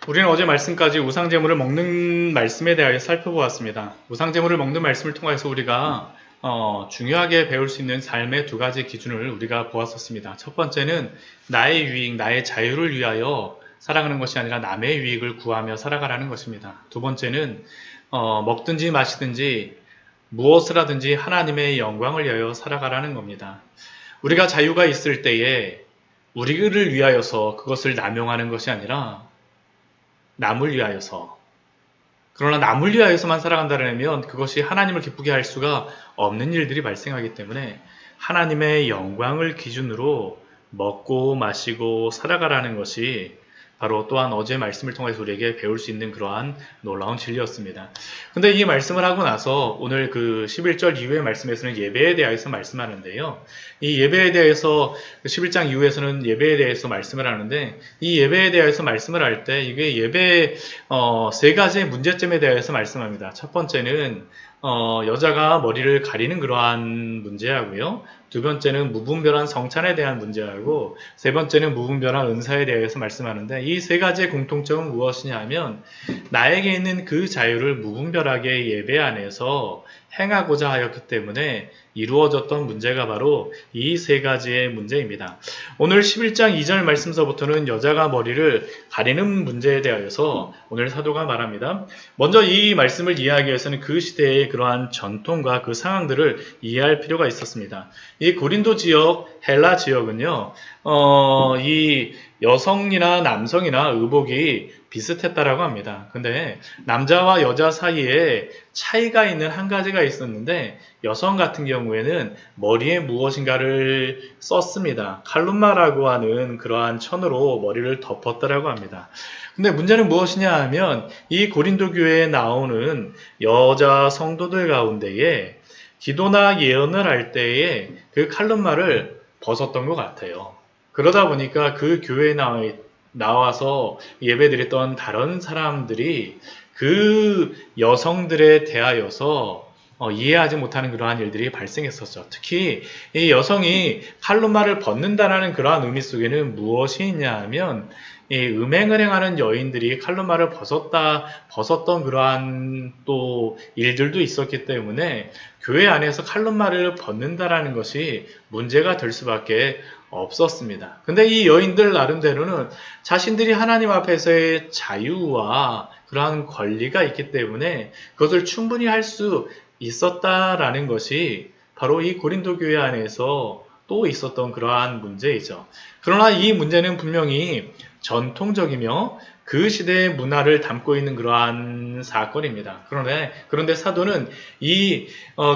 우리는 어제 말씀까지 우상제물을 먹는 말씀에 대하여 살펴보았습니다. 우상제물을 먹는 말씀을 통해서 우리가 중요하게 배울 수 있는 삶의 두 가지 기준을 우리가 보았었습니다. 첫 번째는 나의 유익, 나의 자유를 위하여 살아가는 것이 아니라 남의 유익을 구하며 살아가라는 것입니다. 두 번째는 먹든지 마시든지 무엇을 하든지 하나님의 영광을 위하여 살아가라는 겁니다. 우리가 자유가 있을 때에 우리를 위하여서 그것을 남용하는 것이 아니라 남을 위하여서, 그러나 남을 위하여서만 살아간다면 그것이 하나님을 기쁘게 할 수가 없는 일들이 발생하기 때문에 하나님의 영광을 기준으로 먹고 마시고 살아가라는 것이 바로 또한 어제 말씀을 통해서 우리에게 배울 수 있는 그러한 놀라운 진리였습니다. 근데 이 말씀을 하고 나서 오늘 그 11절 이후의 말씀에서는 예배에 대해서 말씀하는데요. 이 예배에 대해서 11장 이후에서는 예배에 대해서 말씀을 하는데, 이 예배에 대해서 말씀을 할 때 이게 예배의 세 가지의 문제점에 대해서 말씀합니다. 첫 번째는 여자가 머리를 가리는 그러한 문제하고요. 두 번째는 무분별한 성찬에 대한 문제하고, 세 번째는 무분별한 은사에 대해서 말씀하는데, 이 세 가지의 공통점은 무엇이냐면 나에게 있는 그 자유를 무분별하게 예배 안에서 행하고자 하였기 때문에 이루어졌던 문제가 바로 이 세 가지의 문제입니다. 오늘 11장 2절 말씀서부터는 여자가 머리를 가리는 문제에 대하여서 오늘 사도가 말합니다. 먼저 이 말씀을 이해하기 위해서는 그 시대의 그러한 전통과 그 상황들을 이해할 필요가 있었습니다. 이 고린도 지역, 헬라 지역은요, 이 여성이나 남성이나 의복이 비슷했다라고 합니다. 근데 남자와 여자 사이에 차이가 있는 한 가지가 있었는데, 여성 같은 경우에는 머리에 무엇인가를 썼습니다. 칼룸마라고 하는 그러한 천으로 머리를 덮었다라고 합니다. 근데 문제는 무엇이냐 하면 이 고린도 교회에 나오는 여자 성도들 가운데에 기도나 예언을 할 때에 그 칼룸마를 벗었던 것 같아요. 그러다 보니까 그 교회에 나와서 예배드렸던 다른 사람들이 그 여성들에 대하여서 이해하지 못하는 그러한 일들이 발생했었죠. 특히 이 여성이 칼룸마를 벗는다라는 그러한 의미 속에는 무엇이 있냐 하면, 이 음행을 행하는 여인들이 칼룸마를 벗었던 그러한 또 일들도 있었기 때문에 교회 안에서 칼룸마를 벗는다라는 것이 문제가 될 수밖에 없었습니다. 근데 이 여인들 나름대로는 자신들이 하나님 앞에서의 자유와 그러한 권리가 있기 때문에 그것을 충분히 할 수 있었다라는 것이 바로 이 고린도 교회 안에서 또 있었던 그러한 문제이죠. 그러나 이 문제는 분명히 전통적이며 그 시대의 문화를 담고 있는 그러한 사건입니다. 그런데 사도는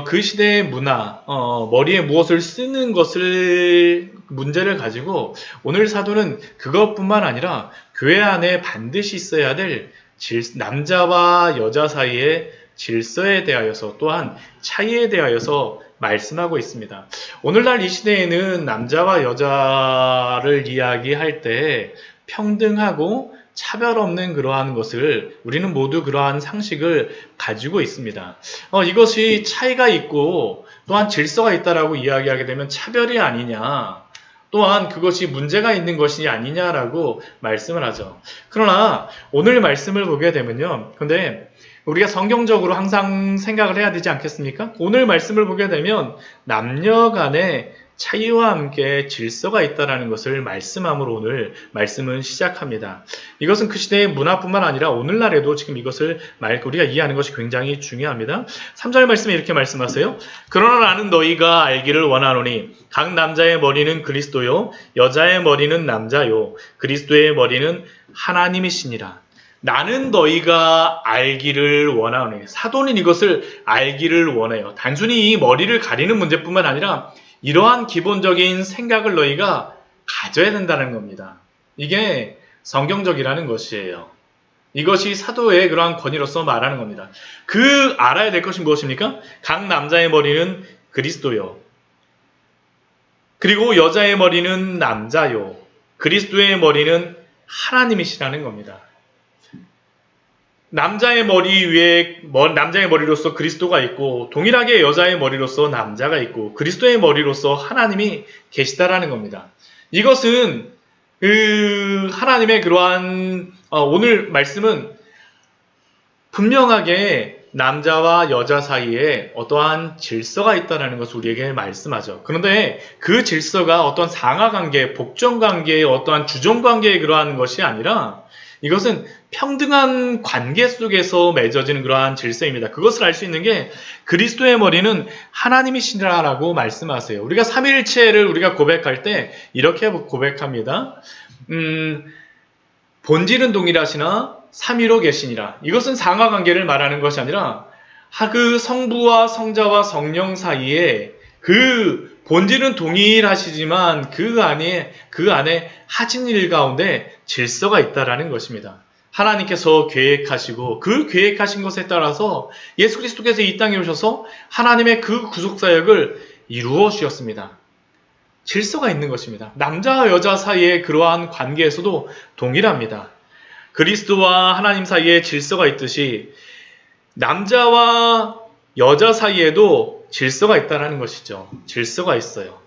그 시대의 문화, 머리에 무엇을 쓰는 것을 문제를 가지고 오늘 사도는 그것뿐만 아니라 교회 안에 반드시 있어야 될 남자와 여자 사이의 질서에 대하여서, 또한 차이에 대하여서 말씀하고 있습니다. 오늘날 이 시대에는 남자와 여자를 이야기할 때 평등하고 차별 없는 그러한 것을, 우리는 모두 그러한 상식을 가지고 있습니다. 이것이 차이가 있고 또한 질서가 있다라고 이야기하게 되면 차별이 아니냐, 또한 그것이 문제가 있는 것이 아니냐라고 말씀을 하죠. 그러나 오늘 말씀을 보게 되면요, 근데 우리가 성경적으로 항상 생각을 해야 되지 않겠습니까? 오늘 말씀을 보게 되면 남녀 간의 차이와 함께 질서가 있다는 것을 말씀함으로 오늘 말씀은 시작합니다. 이것은 그 시대의 문화뿐만 아니라 오늘날에도 지금 이것을 우리가 이해하는 것이 굉장히 중요합니다. 3절 말씀에 이렇게 말씀하세요. 그러나 나는 너희가 알기를 원하노니 각 남자의 머리는 그리스도요 여자의 머리는 남자요 그리스도의 머리는 하나님이시니라. 나는 너희가 알기를 원하노니, 사도는 이것을 알기를 원해요. 단순히 이 머리를 가리는 문제뿐만 아니라 이러한 기본적인 생각을 너희가 가져야 된다는 겁니다. 이게 성경적이라는 것이에요. 이것이 사도의 그러한 권위로서 말하는 겁니다. 알아야 될 것이 무엇입니까? 각 남자의 머리는 그리스도요, 그리고 여자의 머리는 남자요, 그리스도의 머리는 하나님이시라는 겁니다. 남자의 머리로서 그리스도가 있고, 동일하게 여자의 머리로서 남자가 있고, 그리스도의 머리로서 하나님이 계시다라는 겁니다. 이것은 하나님의 그러한 오늘 말씀은 분명하게 남자와 여자 사이에 어떠한 질서가 있다는 것을 우리에게 말씀하죠. 그런데 그 질서가 어떤 상하관계, 복종관계의 어떠한 주종관계의 그러한 것이 아니라 이것은 평등한 관계 속에서 맺어지는 그러한 질서입니다. 그것을 알 수 있는 게 그리스도의 머리는 하나님이시라고 말씀하세요. 우리가 삼위일체를 우리가 고백할 때 이렇게 고백합니다. 본질은 동일하시나 삼위로 계시니라. 이것은 상하관계를 말하는 것이 아니라 그 성부와 성자와 성령 사이에 그 본질은 동일하시지만 그 안에 하신 일 가운데 질서가 있다라는 것입니다. 하나님께서 계획하시고 그 계획하신 것에 따라서 예수 그리스도께서 이 땅에 오셔서 하나님의 그 구속사역을 이루어 주셨습니다. 질서가 있는 것입니다. 남자와 여자 사이의 그러한 관계에서도 동일합니다. 그리스도와 하나님 사이에 질서가 있듯이 남자와 여자 사이에도 질서가 있다는 것이죠. 질서가 있어요.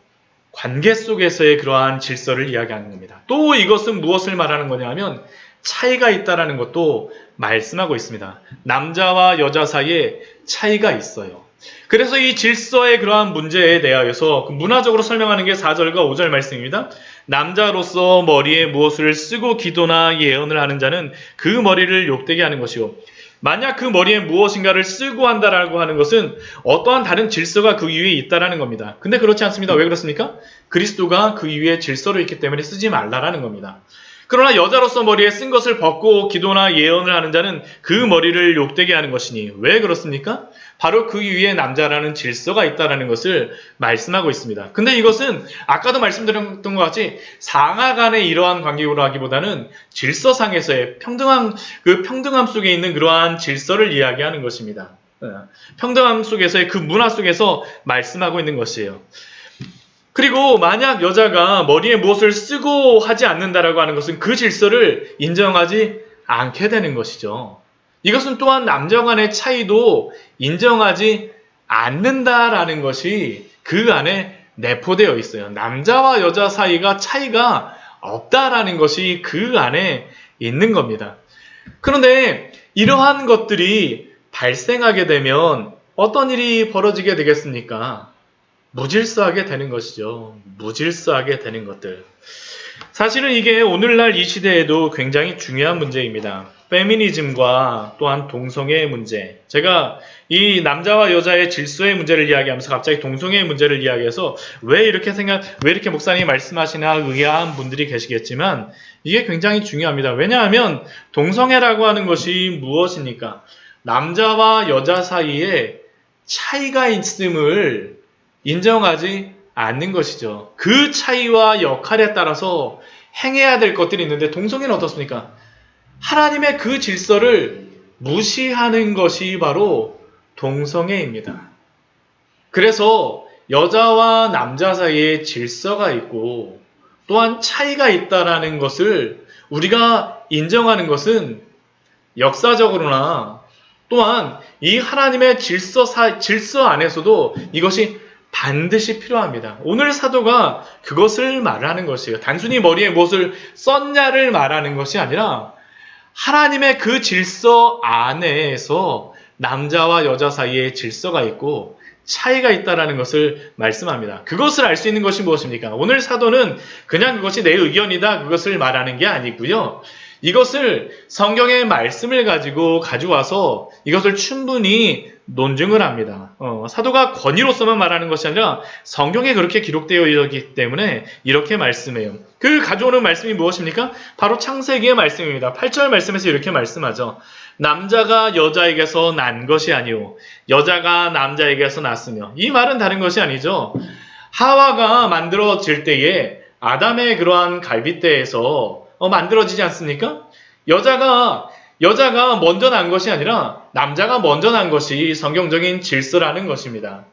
관계 속에서의 그러한 질서를 이야기하는 겁니다. 또 이것은 무엇을 말하는 거냐면 차이가 있다는 것도 말씀하고 있습니다. 남자와 여자 사이에 차이가 있어요. 그래서 이 질서의 그러한 문제에 대하여서 문화적으로 설명하는 게 4절과 5절 말씀입니다. 남자로서 머리에 무엇을 쓰고 기도나 예언을 하는 자는 그 머리를 욕되게 하는 것이요. 만약 그 머리에 무엇인가를 쓰고 한다라고 하는 것은 어떠한 다른 질서가 그 위에 있다라는 겁니다. 근데 그렇지 않습니다. 왜 그렇습니까? 그리스도가 그 위에 질서로 있기 때문에 쓰지 말라라는 겁니다. 그러나 여자로서 머리에 쓴 것을 벗고 기도나 예언을 하는 자는 그 머리를 욕되게 하는 것이니 왜 그렇습니까? 바로 그 위에 남자라는 질서가 있다는 것을 말씀하고 있습니다. 근데 이것은 아까도 말씀드렸던 것 같이 상하 간의 이러한 관계로 하기보다는 질서상에서의 평등함 속에 있는 그러한 질서를 이야기하는 것입니다. 평등함 속에서의 그 문화 속에서 말씀하고 있는 것이에요. 그리고 만약 여자가 머리에 무엇을 쓰고 하지 않는다라고 하는 것은 그 질서를 인정하지 않게 되는 것이죠. 이것은 또한 남자 간의 차이도 인정하지 않는다라는 것이 그 안에 내포되어 있어요. 남자와 여자 사이가 차이가 없다라는 것이 그 안에 있는 겁니다. 그런데 이러한 것들이 발생하게 되면 어떤 일이 벌어지게 되겠습니까? 무질서하게 되는 것이죠. 무질서하게 되는 것들. 사실은 이게 오늘날 이 시대에도 굉장히 중요한 문제입니다. 페미니즘과 또한 동성애의 문제. 제가 이 남자와 여자의 질서의 문제를 이야기하면서 갑자기 동성애의 문제를 이야기해서 왜 이렇게 목사님이 말씀하시나 의아한 분들이 계시겠지만 이게 굉장히 중요합니다. 왜냐하면 동성애라고 하는 것이 무엇입니까? 남자와 여자 사이에 차이가 있음을 인정하지 않는 것이죠. 그 차이와 역할에 따라서 행해야 될 것들이 있는데 동성애는 어떻습니까? 하나님의 그 질서를 무시하는 것이 바로 동성애입니다. 그래서 여자와 남자 사이에 질서가 있고 또한 차이가 있다라는 것을 우리가 인정하는 것은 역사적으로나 또한 이 하나님의 질서 안에서도 이것이 반드시 필요합니다. 오늘 사도가 그것을 말하는 것이에요. 단순히 머리에 무엇을 썼냐를 말하는 것이 아니라 하나님의 그 질서 안에서 남자와 여자 사이에 질서가 있고 차이가 있다는 것을 말씀합니다. 그것을 알 수 있는 것이 무엇입니까? 오늘 사도는 그냥 그것이 내 의견이다 그것을 말하는 게 아니고요. 이것을 성경의 말씀을 가져와서 이것을 충분히 논증을 합니다. 사도가 권위로서만 말하는 것이 아니라 성경에 그렇게 기록되어 있기 때문에 이렇게 말씀해요. 그 가져오는 말씀이 무엇입니까? 바로 창세기의 말씀입니다. 8절 말씀에서 이렇게 말씀하죠. 남자가 여자에게서 난 것이 아니오 여자가 남자에게서 났으며 이 말은 다른 것이 아니죠. 하와가 만들어질 때에 아담의 그러한 갈빗대에서 만들어지지 않습니까? 여자가 먼저 난 것이 아니라 남자가 먼저 난 것이 성경적인 질서라는 것입니다.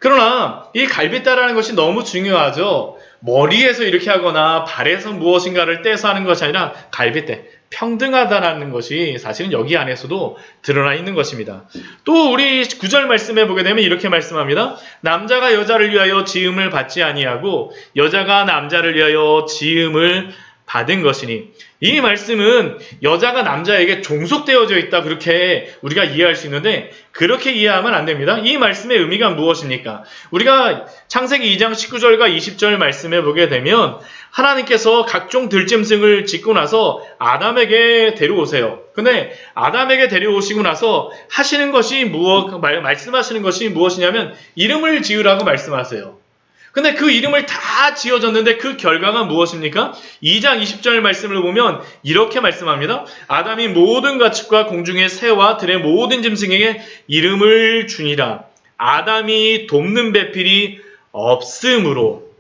그러나 이 갈빗대라는 것이 너무 중요하죠. 머리에서 이렇게 하거나 발에서 무엇인가를 떼서 하는 것이 아니라 갈빗대, 평등하다는 것이 사실은 여기 안에서도 드러나 있는 것입니다. 또 우리 9절 말씀에 보게 되면 이렇게 말씀합니다. 남자가 여자를 위하여 지음을 받지 아니하고 여자가 남자를 위하여 지음을 받은 것이니. 이 말씀은 여자가 남자에게 종속되어져 있다, 그렇게 우리가 이해할 수 있는데 그렇게 이해하면 안 됩니다. 이 말씀의 의미가 무엇입니까? 우리가 창세기 2장 19절과 20절 말씀에 보게 되면 하나님께서 각종 들짐승을 짓고 나서 아담에게 데려오세요. 근데 아담에게 데려오시고 나서 하시는 것이 말씀하시는 것이 무엇이냐면 이름을 지으라고 말씀하세요. 근데 그 이름을 다 지어줬는데 그 결과가 무엇입니까? 2장 20절 말씀을 보면 이렇게 말씀합니다. 아담이 모든 가축과 공중의 새와 들의 모든 짐승에게 이름을 주니라. 아담이 돕는 배필이 없으므로.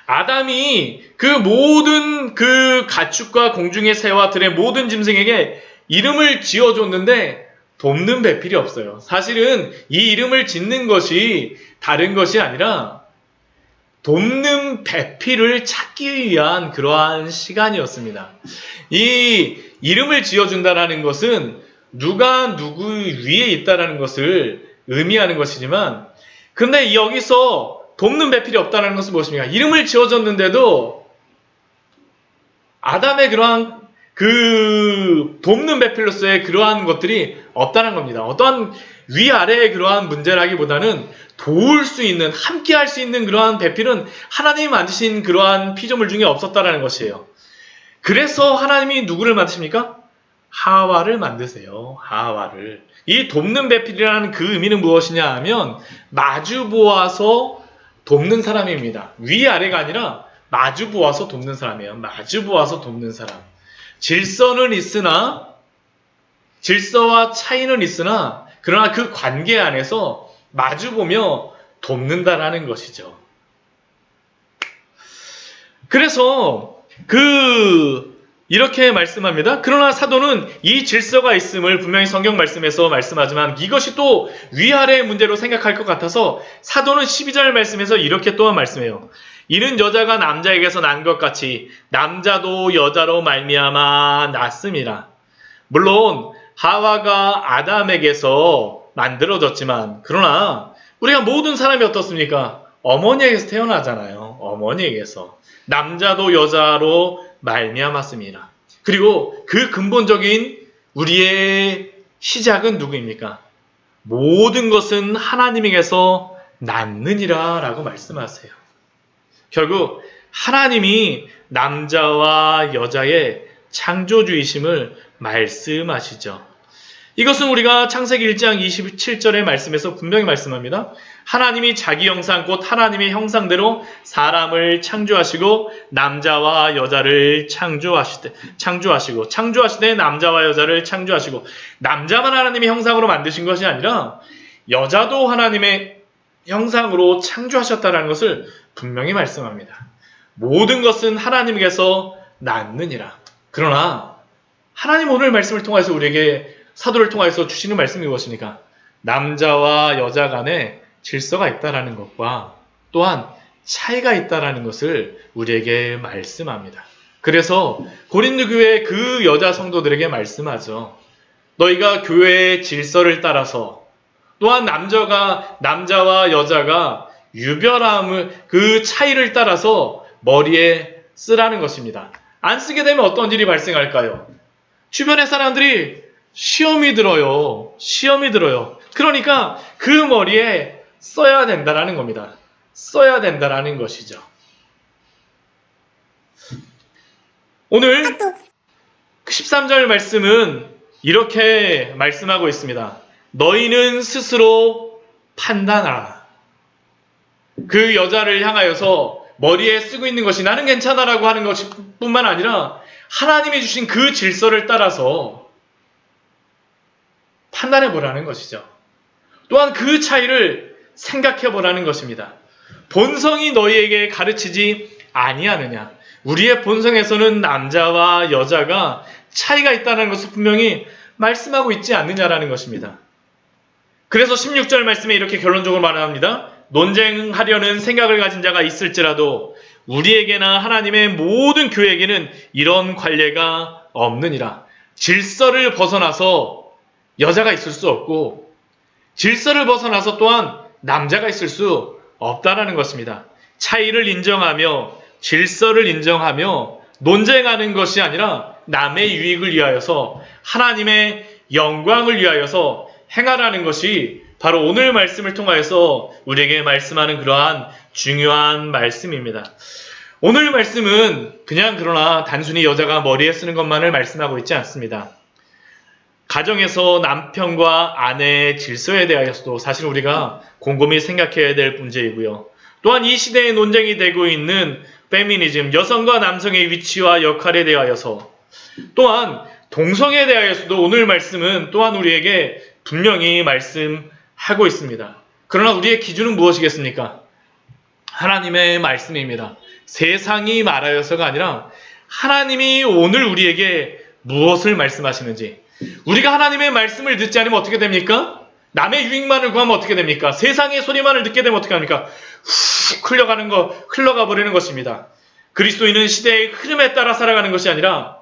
아담이 그 모든 그 가축과 공중의 새와 들의 모든 짐승에게 이름을 지어줬는데 돕는 배필이 없어요. 사실은 이 이름을 짓는 것이 다른 것이 아니라 돕는 배필을 찾기 위한 그러한 시간이었습니다. 이 이름을 지어준다라는 것은 누가 누구 위에 있다라는 것을 의미하는 것이지만, 근데 여기서 돕는 배필이 없다는 것은 무엇입니까? 이름을 지어줬는데도 아담의 그러한 그 돕는 배필로서의 그러한 것들이 없다는 겁니다. 어떠한 위아래의 그러한 문제라기보다는 도울 수 있는, 함께 할 수 있는 그러한 배필은 하나님이 만드신 그러한 피조물 중에 없었다라는 것이에요. 그래서 하나님이 누구를 만드십니까? 하와를 만드세요. 하와를. 이 돕는 배필이라는 그 의미는 무엇이냐 하면 마주 보아서 돕는 사람입니다. 위아래가 아니라 마주 보아서 돕는 사람이에요. 마주 보아서 돕는 사람. 질서는 있으나, 질서와 차이는 있으나 그러나 그 관계 안에서 마주보며 돕는다라는 것이죠. 그래서 이렇게 말씀합니다. 그러나 사도는 이 질서가 있음을 분명히 성경 말씀에서 말씀하지만 이것이 또 위아래의 문제로 생각할 것 같아서 사도는 12절 말씀에서 이렇게 또한 말씀해요. 이는 여자가 남자에게서 난 것 같이 남자도 여자로 말미암아 났음이라. 물론 하와가 아담에게서 만들어졌지만 그러나 우리가 모든 사람이 어떻습니까? 어머니에게서 태어나잖아요. 어머니에게서. 남자도 여자로 말미암았습니다. 그리고 그 근본적인 우리의 시작은 누구입니까? 모든 것은 하나님에게서 났느니라 라고 말씀하세요. 결국 하나님이 남자와 여자의 창조주이심을 말씀하시죠. 이것은 우리가 창세기 1장 27절의 말씀에서 분명히 말씀합니다. 하나님이 자기 형상 곧 하나님의 형상대로 사람을 창조하시고 남자와 여자를 창조하시되 남자와 여자를 창조하시고, 남자만 하나님의 형상으로 만드신 것이 아니라 여자도 하나님의 형상으로 창조하셨다는 것을 분명히 말씀합니다. 모든 것은 하나님께서 낳느니라. 그러나 하나님 오늘 말씀을 통해서 우리에게, 사도를 통해서 주시는 말씀이 무엇입니까? 남자와 여자 간에 질서가 있다라는 것과 또한 차이가 있다라는 것을 우리에게 말씀합니다. 그래서 고린도 교회 그 여자 성도들에게 말씀하죠. 너희가 교회의 질서를 따라서 또한 남자와 여자가 유별함을, 그 차이를 따라서 머리에 쓰라는 것입니다. 안 쓰게 되면 어떤 일이 발생할까요? 주변의 사람들이 시험이 들어요. 그러니까 그 머리에 써야 된다라는 겁니다. 써야 된다라는 것이죠. 오늘 13절 말씀은 이렇게 말씀하고 있습니다. 너희는 스스로 판단하라. 그 여자를 향하여서 머리에 쓰고 있는 것이 나는 괜찮아라고 하는 것이 뿐만 아니라 하나님이 주신 그 질서를 따라서 판단해 보라는 것이죠. 또한 그 차이를 생각해 보라는 것입니다. 본성이 너희에게 가르치지 아니하느냐. 우리의 본성에서는 남자와 여자가 차이가 있다는 것을 분명히 말씀하고 있지 않느냐라는 것입니다. 그래서 16절 말씀에 이렇게 결론적으로 말합니다. 논쟁하려는 생각을 가진 자가 있을지라도 우리에게나 하나님의 모든 교회에게는 이런 관례가 없느니라. 질서를 벗어나서 여자가 있을 수 없고 질서를 벗어나서 또한 남자가 있을 수 없다라는 것입니다. 차이를 인정하며 질서를 인정하며 논쟁하는 것이 아니라 남의 유익을 위하여서 하나님의 영광을 위하여서 행하라는 것이 바로 오늘 말씀을 통하여서 우리에게 말씀하는 그러한 중요한 말씀입니다. 오늘 말씀은 그냥 그러나 단순히 여자가 머리에 쓰는 것만을 말씀하고 있지 않습니다. 가정에서 남편과 아내의 질서에 대하여서도 사실 우리가 곰곰이 생각해야 될 문제이고요. 또한 이 시대에 논쟁이 되고 있는 페미니즘, 여성과 남성의 위치와 역할에 대하여서, 또한 동성에 대하여서도 오늘 말씀은 또한 우리에게 분명히 말씀하고 있습니다. 그러나 우리의 기준은 무엇이겠습니까? 하나님의 말씀입니다. 세상이 말하여서가 아니라 하나님이 오늘 우리에게 무엇을 말씀하시는지, 우리가 하나님의 말씀을 듣지 않으면 어떻게 됩니까? 남의 유익만을 구하면 어떻게 됩니까? 세상의 소리만을 듣게 되면 어떻게 합니까? 훅 흘러가 버리는 것입니다. 그리스도인은 시대의 흐름에 따라 살아가는 것이 아니라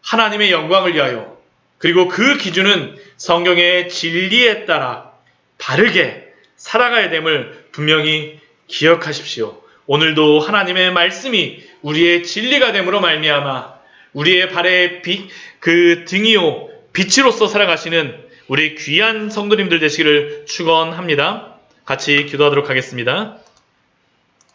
하나님의 영광을 위하여, 그리고 그 기준은 성경의 진리에 따라 바르게 살아가야 됨을 분명히 기억하십시오. 오늘도 하나님의 말씀이 우리의 진리가 됨으로 말미암아 우리의 발의 그 등이요 빛으로서 살아가시는 우리 귀한 성도님들 되시기를 축원합니다. 같이 기도하도록 하겠습니다.